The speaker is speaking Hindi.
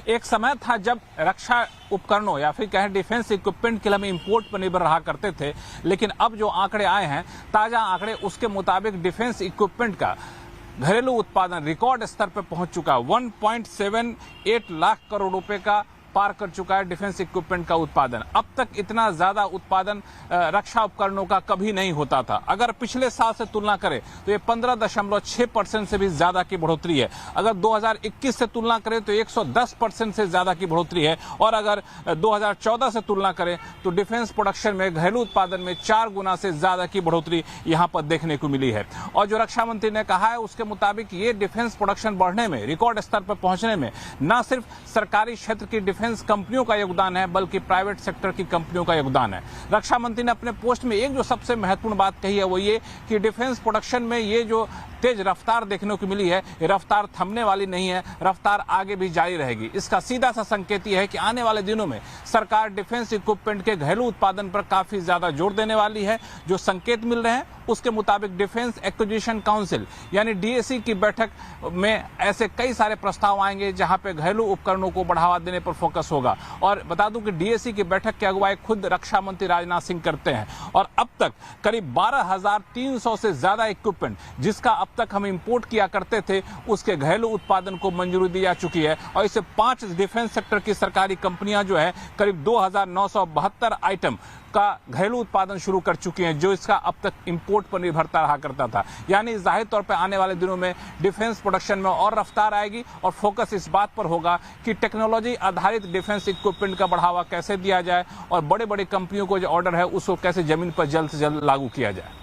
एक समय था जब रक्षा उपकरणों या फिर कहें डिफेंस इक्विपमेंट के लिए हम इंपोर्ट पर निर्भर रहा करते थे, लेकिन अब जो आंकड़े आए हैं, ताजा आंकड़े, उसके मुताबिक डिफेंस इक्विपमेंट का घरेलू उत्पादन रिकॉर्ड स्तर पर पहुंच चुका है। 1.78 लाख करोड़ रुपए का पार कर चुका है डिफेंस इक्विपमेंट का उत्पादन। अब तक इतना ज्यादा उत्पादन रक्षा उपकरणों का कभी नहीं होता था। अगर पिछले साल से तुलना करें तो ये 15.6% से भी ज्यादा की बढ़ोतरी है। अगर 2021 से तुलना करें तो 110% से ज्यादा की बढ़ोतरी है। और अगर 2014 से तुलना करें तो डिफेंस प्रोडक्शन में, घरेलू उत्पादन में 4 गुना से ज्यादा की बढ़ोतरी यहां पर देखने को मिली है। और जो रक्षा मंत्री ने कहा है उसके मुताबिक ये डिफेंस प्रोडक्शन बढ़ने में, रिकॉर्ड स्तर पर पहुंचने में न सिर्फ सरकारी क्षेत्र की डिफेंस कंपनियों का योगदान है, बल्कि प्राइवेट सेक्टर की कंपनियों का योगदान है। रक्षा मंत्री ने अपने पोस्ट में एक जो सबसे महत्वपूर्ण बात कही है वो ये कि डिफेंस प्रोडक्शन में ये जो तेज रफ्तार देखने को मिली है, ये रफ्तार थमने वाली नहीं है, रफ्तार आगे भी जारी रहेगी। इसका सीधा सा संकेत यह है कि आने वाले दिनों में सरकार डिफेंस इक्विपमेंट के घरेलू उत्पादन पर काफी ज्यादा जोर देने वाली है। जो संकेत मिल रहे हैं उसके मुताबिक डिफेंस एक्विजिशन काउंसिल यानी डीएसी की बैठक में ऐसे कई सारे प्रस्ताव आएंगे जहां पे घरेलू उपकरणों को बढ़ावा देने पर फोकस होगा। और बता दूं कि डीएसी की बैठक की अगुवाई खुद रक्षा मंत्री राजनाथ सिंह करते हैं। और अब तक करीब 12,300 से ज्यादा इक्विपमेंट जिसका अब तक हम इंपोर्ट किया करते थे, उसके घरेलू उत्पादन को मंजूरी दी जा चुकी है। और इससे 5 डिफेंस सेक्टर की सरकारी कंपनियां जो है करीब 2,972 आइटम का घरेलू उत्पादन शुरू कर चुकी हैं, जो इसका अब तक इंपोर्ट पर निर्भरता रहा करता था। यानी जाहिर तौर पर आने वाले दिनों में डिफेंस प्रोडक्शन में और रफ्तार आएगी और फोकस इस बात पर होगा कि टेक्नोलॉजी आधारित डिफेंस इक्विपमेंट का बढ़ावा कैसे दिया जाए और बड़े बड़े कंपनियों को जो ऑर्डर है उसको कैसे जमीन पर जल्द से जल्द लागू किया जाए।